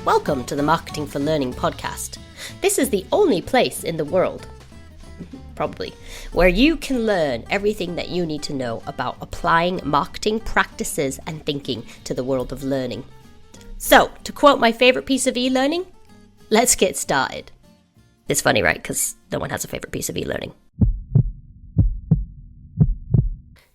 Welcome to the Marketing for Learning podcast. This is the only place in the world, probably, where you can learn everything that you need to know about applying marketing practices and thinking to the world of learning. So, to quote my favorite piece of e-learning, let's get started. It's funny, right? Because no one has a favorite piece of e-learning.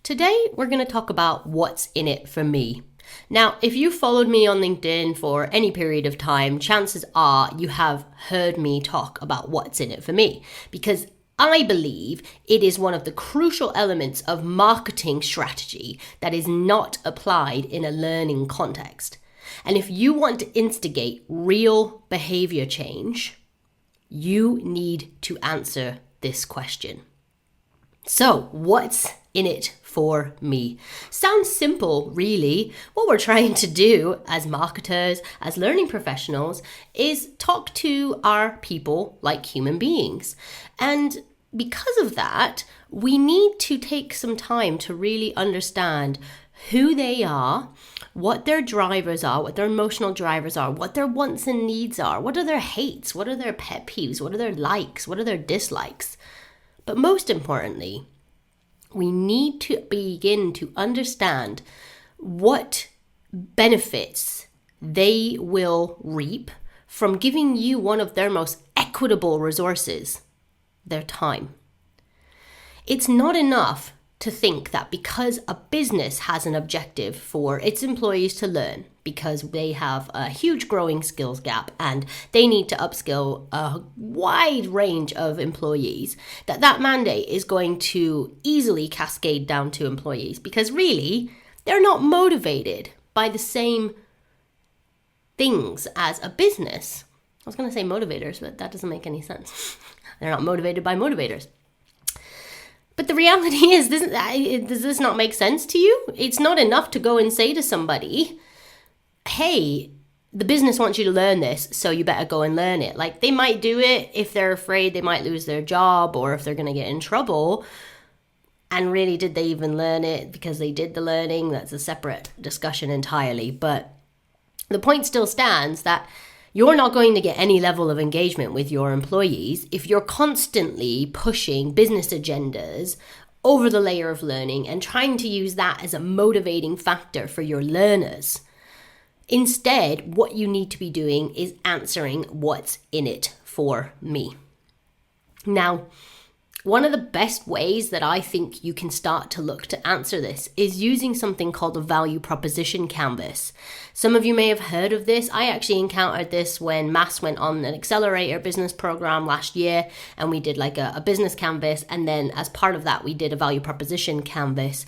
Today, we're going to talk about what's in it for me. Now, if you followed me on LinkedIn for any period of time, chances are you have heard me talk about what's in it for me, because I believe it is one of the crucial elements of marketing strategy that is not applied in a learning context. And if you want to instigate real behavior change, you need to answer this question. So, what's in it for me? Sounds simple, really. What we're trying to do as marketers, as learning professionals, is talk to our people like human beings. And because of that, we need to take some time to really understand who they are, what their drivers are, what their emotional drivers are, what their wants and needs are, what are their hates, what are their pet peeves, what are their likes, what are their dislikes. But most importantly, we need to begin to understand what benefits they will reap from giving you one of their most equitable resources, their time. It's not enough to think that because a business has an objective for its employees to learn, because they have a huge growing skills gap and they need to upskill a wide range of employees, that mandate is going to easily cascade down to employees, because really, they're not motivated by the same things as a business. I was going to say motivators, but that doesn't make any sense. They're not motivated by motivators. But the reality is, does this not make sense to you? It's not enough to go and say to somebody, hey, the business wants you to learn this, so you better go and learn it. Like, they might do it if they're afraid they might lose their job or if they're going to get in trouble. And really, did they even learn it because they did the learning? That's a separate discussion entirely. But the point still stands that you're not going to get any level of engagement with your employees if you're constantly pushing business agendas over the layer of learning and trying to use that as a motivating factor for your learners. Instead, what you need to be doing is answering what's in it for me. Now, one of the best ways that I think you can start to look to answer this is using something called a value proposition canvas. Some of you may have heard of this. I actually encountered this when Mass went on an accelerator business program last year, and we did like a business canvas. And then as part of that, we did a value proposition canvas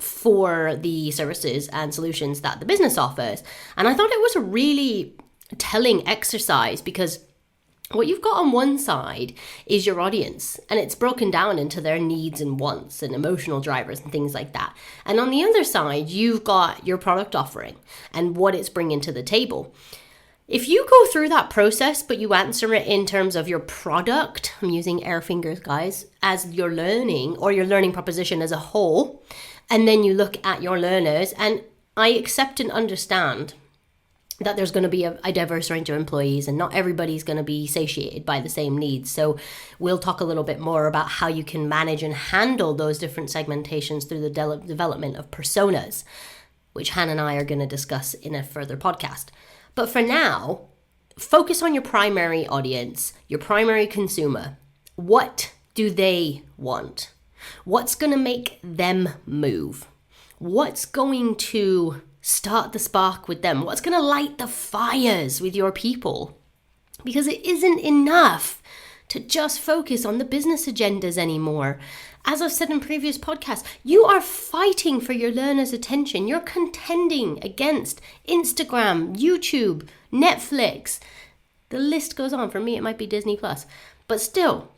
for the services and solutions that the business offers. And I thought it was a really telling exercise, because what you've got on one side is your audience, and it's broken down into their needs and wants and emotional drivers and things like that. And on the other side, you've got your product offering and what it's bringing to the table. If you go through that process, but you answer it in terms of your product, I'm using air fingers, guys, as your learning or your learning proposition as a whole, and then you look at your learners, and I accept and understand that there's going to be a diverse range of employees and not everybody's going to be satiated by the same needs. So we'll talk a little bit more about how you can manage and handle those different segmentations through the development of personas, which Hannah and I are going to discuss in a further podcast. But for now, focus on your primary audience, your primary consumer. What do they want? What's going to make them move? What's going to start the spark with them? What's going to light the fires with your people? Because it isn't enough to just focus on the business agendas anymore. As I've said in previous podcasts, you are fighting for your learners' attention. You're contending against Instagram, YouTube, Netflix. The list goes on. For me, it might be Disney+. But still,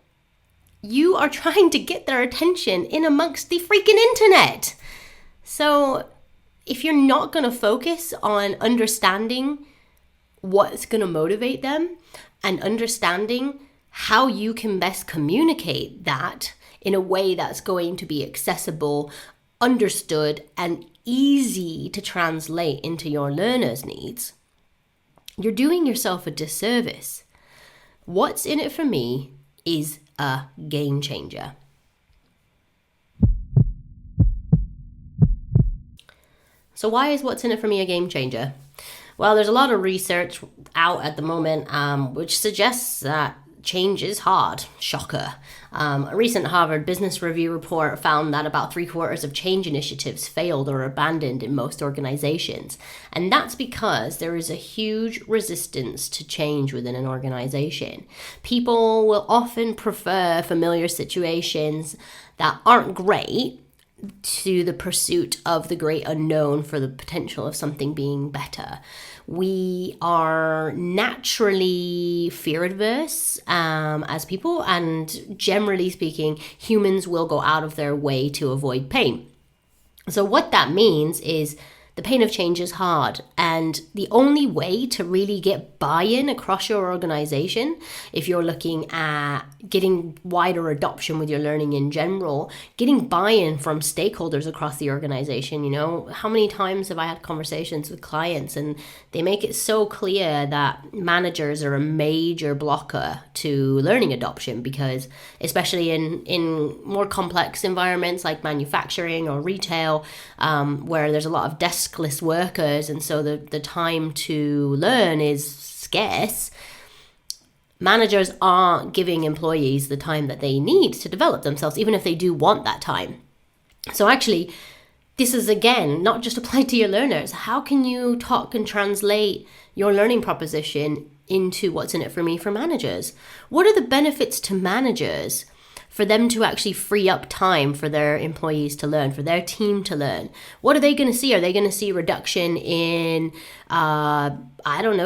you are trying to get their attention in amongst the freaking internet. So if you're not going to focus on understanding what's going to motivate them and understanding how you can best communicate that in a way that's going to be accessible, understood, and easy to translate into your learners' needs, you're doing yourself a disservice. What's in it for me is a game changer. So why is what's in it for me a game changer? Well, there's a lot of research out at the moment which suggests that change is hard. Shocker. A recent Harvard Business Review report found that about 3/4 of change initiatives failed or abandoned in most organizations. And that's because there is a huge resistance to change within an organization. People will often prefer familiar situations that aren't great to the pursuit of the great unknown for the potential of something being better. We are naturally fear adverse as people, and generally speaking, humans will go out of their way to avoid pain. So what that means is the pain of change is hard, and the only way to really get buy-in across your organization, if you're looking at getting wider adoption with your learning in general, getting buy-in from stakeholders across the organization. How many times have I had conversations with clients and they make it so clear that managers are a major blocker to learning adoption, because especially in more complex environments like manufacturing or retail, where there's a lot of deskless workers, and so the time to learn is scarce, managers aren't giving employees the time that they need to develop themselves, even if they do want that time. So actually, this is, again, not just applied to your learners. How can you talk and translate your learning proposition into what's in it for me for managers? What are the benefits to managers for them to actually free up time for their employees to learn, for their team to learn? What are they going to see? Are they going to see reduction in,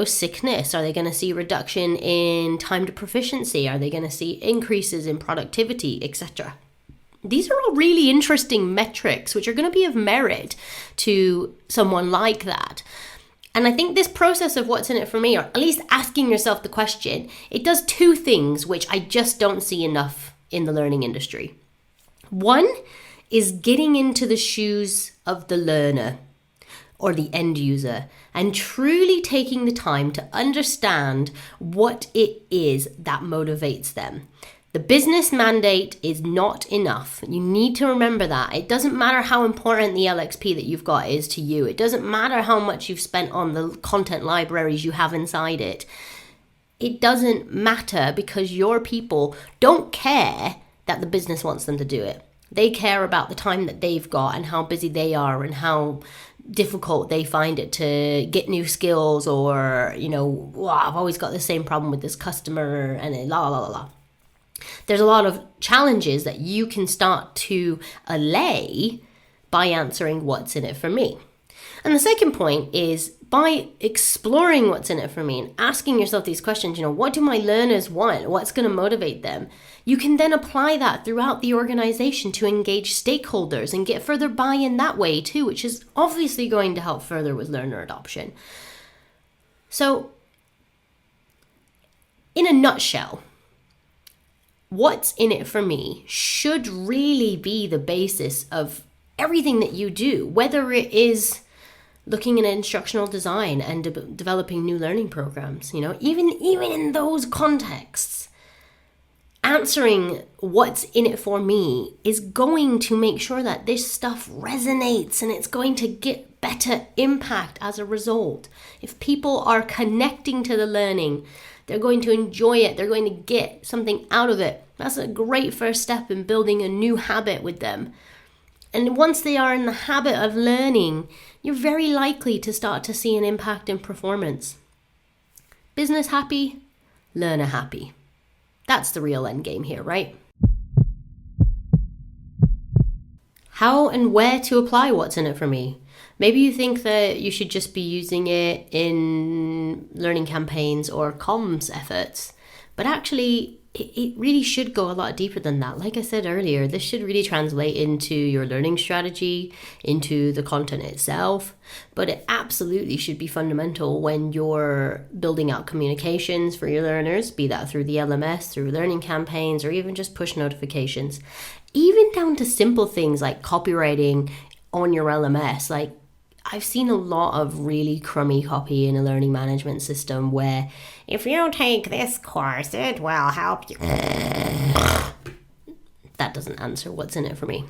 sickness? Are they going to see reduction in time to proficiency? Are they going to see increases in productivity, etc.? These are all really interesting metrics, which are going to be of merit to someone like that. And I think this process of what's in it for me, or at least asking yourself the question, it does two things which I just don't see enough in the learning industry. One is getting into the shoes of the learner or the end user and truly taking the time to understand what it is that motivates them. The business mandate is not enough. You need to remember that. It doesn't matter how important the LXP that you've got is to you. It doesn't matter how much you've spent on the content libraries you have inside it. It doesn't matter, because your people don't care that the business wants them to do it. They care about the time that they've got and how busy they are and how difficult they find it to get new skills, or, I've always got the same problem with this customer, and la la la la. There's a lot of challenges that you can start to allay by answering what's in it for me. And the second point is, by exploring what's in it for me and asking yourself these questions, what do my learners want? What's going to motivate them? You can then apply that throughout the organization to engage stakeholders and get further buy-in that way too, which is obviously going to help further with learner adoption. So, in a nutshell, what's in it for me should really be the basis of everything that you do, whether it is looking at instructional design and developing new learning programs. Even in those contexts, answering what's in it for me is going to make sure that this stuff resonates, and it's going to get better impact as a result. If people are connecting to the learning, they're going to enjoy it. They're going to get something out of it. That's a great first step in building a new habit with them. And once they are in the habit of learning, you're very likely to start to see an impact in performance. Business happy, learner happy. That's the real end game here, right? How and where to apply what's in it for me? Maybe you think that you should just be using it in learning campaigns or comms efforts, but actually it really should go a lot deeper than that. Like I said earlier, this should really translate into your learning strategy, into the content itself, but it absolutely should be fundamental when you're building out communications for your learners, be that through the LMS, through learning campaigns, or even just push notifications. Even down to simple things like copywriting on your LMS. Like, I've seen a lot of really crummy copy in a learning management system where if you take this course, it will help you. That doesn't answer what's in it for me.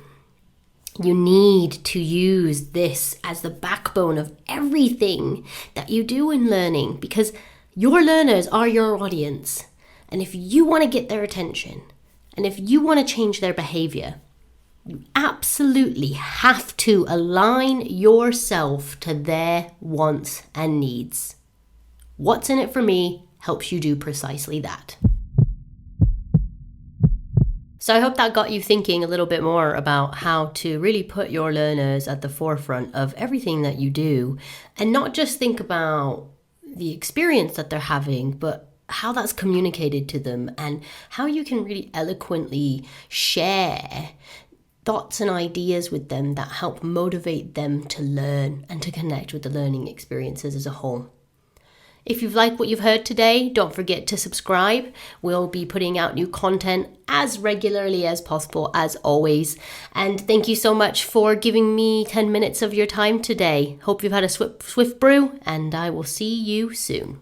You need to use this as the backbone of everything that you do in learning, because your learners are your audience. And if you want to get their attention, and if you want to change their behavior, you absolutely have to align yourself to their wants and needs. What's in it for me helps you do precisely that. So I hope that got you thinking a little bit more about how to really put your learners at the forefront of everything that you do, and not just think about the experience that they're having, but how that's communicated to them and how you can really eloquently share thoughts and ideas with them that help motivate them to learn and to connect with the learning experiences as a whole. If you've liked what you've heard today, don't forget to subscribe. We'll be putting out new content as regularly as possible, as always. And thank you so much for giving me 10 minutes of your time today. Hope you've had a swift brew, and I will see you soon.